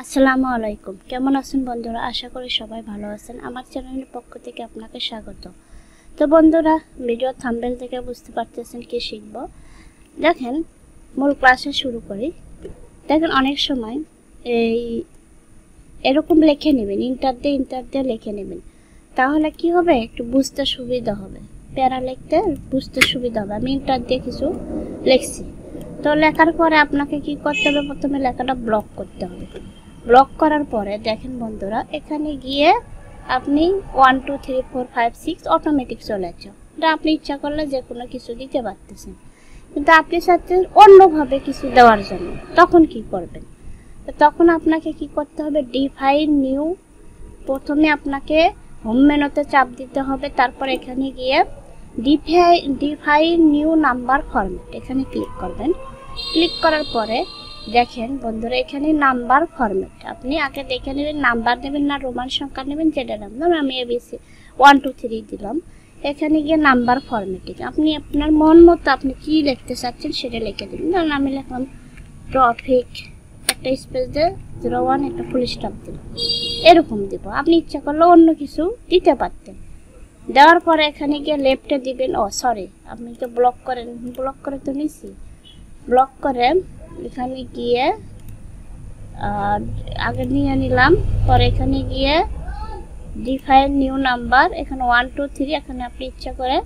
আসসালামু আলাইকুম। কেমন আছেন বন্ধুরা? আশা করি সবাই ভালো আছেন। আমার চ্যানেলের পক্ষ থেকে আপনাকে স্বাগত। তো বন্ধুরা, ভিডিও থাম্বনেল থেকে বুঝতে পারতেছেন কি শিখব। দেখেন, মূল ক্লাসে শুরু করি। দেখেন, অনেক সময় এরকম লিখে নেবেন, ইন্টার দিয়ে লিখে নেবেন। তাহলে কি হবে, একটু বুঝতে সুবিধা হবে। প্যারা লিখতে বুঝতে সুবিধা হবে। আমি ইন্টার দিয়ে কিছু লিখছি, তো লেখার পরে আপনাকে কি করতে হবে, প্রথমে লেখাটা ব্লক করতে হবে। ব্লক করার পরে দেখেন বন্ধুরা, এখানে গিয়ে আপনি 1 2 3 4 5 6 অটোমেটিক চলে যাচ্ছে। এটা আপনি ইচ্ছা করলে যে কোনো কিছু দিতে পারতেছেন, কিন্তু আপনি চাচ্ছেন অন্যভাবে কিছু দেওয়ার জন্য। তখন কি করবেন? তখন আপনাকে কি করতে হবে, ডিফাইন নিউ। প্রথমে আপনাকে হোম মেনুতে চাপ দিতে হবে, তারপর এখানে গিয়ে ডিফাইন নিউ নাম্বার ফরম্যাট এখানে ক্লিক করবেন। ক্লিক করার পরে দেখেন বন্ধুরা, এখানে নাম্বার ফরম্যাট আপনি আগে দেখে নেবেন, নাম্বার নেবেন না রোমান সংখ্যা নেবেন, যেটা নাম। ধরুন আমি এবিসি 1 2 3 দিলাম। এখানে গিয়ে নাম্বার ফরম্যাটিং আপনি আপনার মন মতো আপনি কি লিখতে চাচ্ছেন সেটা লিখে দেবেন। ধরুন আমি লিখলাম টপিক, একটা স্পেস দিয়ে 01, একটা ফুল স্টপ দিলাম, এরকম দিব। আপনি ইচ্ছা করলে অন্য কিছু দিতে পারতেন। দেওয়ার পরে এখানে গিয়ে লেফটে দিবেন। সরি, আপনি তো ব্লক করে তো নিছি। ব্লক করে এখানে গিয়ে আগে নিয়ে নিলাম, পরে এখানে গিয়ে ডিফাইন নিউ নাম্বার, এখানে 1 2 3, এখানে আপনি ইচ্ছা করে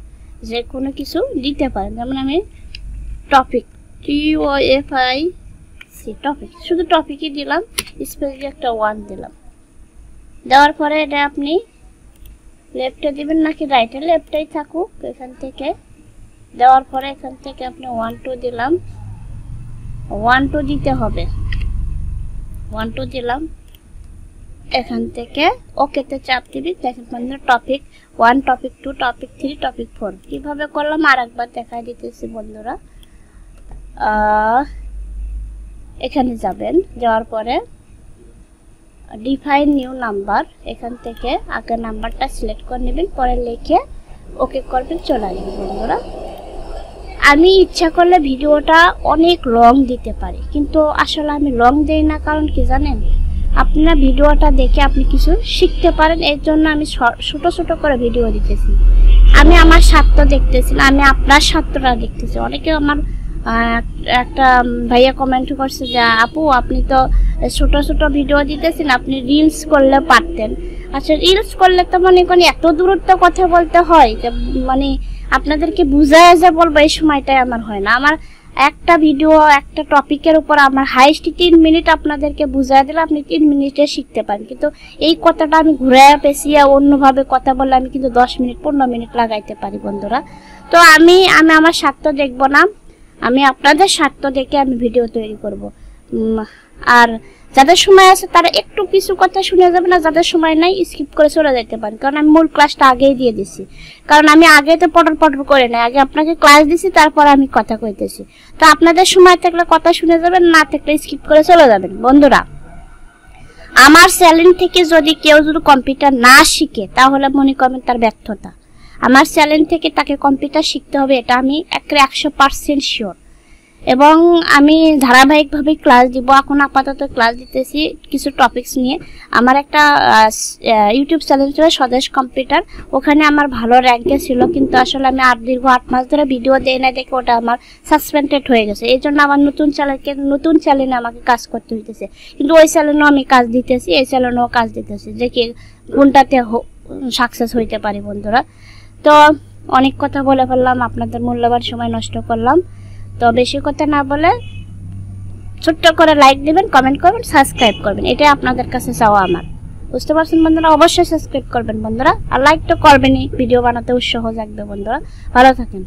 যে কোনো কিছু দিতে পারেন। যেমন আমি টপিক TOFIC টপিক, শুধু টপিকই দিলাম, স্পেস দিয়ে একটা 1 দিলাম। দেওয়ার পরে এটা আপনি লেফটে দিবেন নাকি রাইটে, লেফটেই থাকুক। এখান থেকে দেওয়ার পরে এখান থেকে আপনি 1 2 দিলাম, 1 2 দিতে হবে। 1 2 দিলাম, এখান থেকে ওকেতে চাপ দিবি। দেখেন বন্ধুরা, টপিক 1, টপিক 2, টপিক 3, টপিক 4 কিভাবে করলাম আর একবার দেখাই দিতেছি বন্ধুরা। এখানে যাবেন, যাওয়ার পরে ডিফাইন নিউ নাম্বার, এখান থেকে আগের নাম্বারটা সিলেক্ট করে নেবেন, পরে লিখে ওকে করবেন, চলে আসবে বন্ধুরা। আমি ইচ্ছা করলে ভিডিওটা অনেক লং দিতে পারি, কিন্তু আসলে আমি লং দেই না। কারণ কি জানেন, আপনার ভিডিওটা দেখে আপনি কিছু শিখতে পারেন, এর জন্য আমি ছোট ছোট করে ভিডিও দিতেছি। আমি আমার স্বার্থ দেখতেছি না, আমি আপনার স্বার্থটা দেখতেছি। অনেকে আমার একটা ভাইয়া কমেন্ট করছে যে আপু আপনি তো ছোট ছোট ভিডিও দিতেছেন, আপনি রিলস করলে পারতেন। আচ্ছা, রিলস করলে তো মনে করেন এত দূরত্ব কথা বলতে হয় যে মানে আপনাদেরকে বুঝায় যে বলবো এই সময়টাই আমার হয় না। আমার একটা ভিডিও একটা টপিকের উপর আমার হাইস্ট 3 মিনিট আপনাদেরকে বুঝায় দিলে আপনি 3 মিনিটে শিখতে পারেন, কিন্তু এই কথাটা আমি ঘুরাইয়া পেঁচিয়ে অন্যভাবে কথা বললে আমি কিন্তু 10 মিনিট 15 মিনিট লাগাইতে পারি বন্ধুরা। তো আমি আমার স্বার্থ দেখবো না, আমি আপনাদের স্বার্থ দেখে আমি ভিডিও তৈরি করব। আর যাদের সময় আছে তারা একটু কিছু কথা শুনে যাবে না, যাদের সময় নাই স্কিপ করে চলে যেতে পারেন। কারণ আমি মূল ক্লাসটা আগেই দিয়ে দিছি, কারণ আমি আগে তো পটর করে নাই, আগে আপনাকে ক্লাস দিছি, তারপর আমি কথা কইতেছি। তো আপনাদের সময় থাকলে কথা শুনে যাবেন, না থাকলে স্কিপ করে চলে যাবেন বন্ধুরা। আমার চ্যানেল থেকে যদি কেউ কম্পিউটার না শিখে তাহলে মনে করবেন তার ব্যর্থতা। আমার চ্যানেল থেকে তাকে কম্পিউটার শিখতে হবে, এটা আমি 100% শিওর। এবং আমি ধারাবাহিকভাবে ক্লাস দিব। এখন আপাতত ক্লাস দিতেছি কিছু টপিকস নিয়ে। আমার একটা ইউটিউব চ্যানেল ছিল স্বদেশ কম্পিউটার, ওখানে আমার ভালো র্যাঙ্কে ছিল, কিন্তু আসলে আমি দীর্ঘ 8 মাস ধরে ভিডিও দেই না দেখে ওটা আমার সাসপেন্ডেড হয়ে গেছে। এই জন্য আমার নতুন চ্যানেলে আমাকে কাজ করতে হইতেছে। কিন্তু ওই চ্যানেলেও আমি কাজ দিতেছি, এই চ্যানেলেও কাজ দিতেছি, যে কি কোনটাতে সাকসেস হইতে পারি বন্ধুরা। তো অনেক কথা বলে ফেললাম, আপনাদের মূল্যবান সময় নষ্ট করলাম। তো বেশি কথা না বলে ছোট্ট করে লাইক দিবেন, কমেন্ট করবেন, সাবস্ক্রাইব করবেন, এটাই আপনাদের কাছে চাওয়া আমার। বুঝতে পারছেন বন্ধুরা? অবশ্যই সাবস্ক্রাইব করবেন বন্ধুরা, আর লাইক তো করবেনই, ভিডিও বানাতে উৎসাহ জাগবে বন্ধুরা। ভালো থাকেন।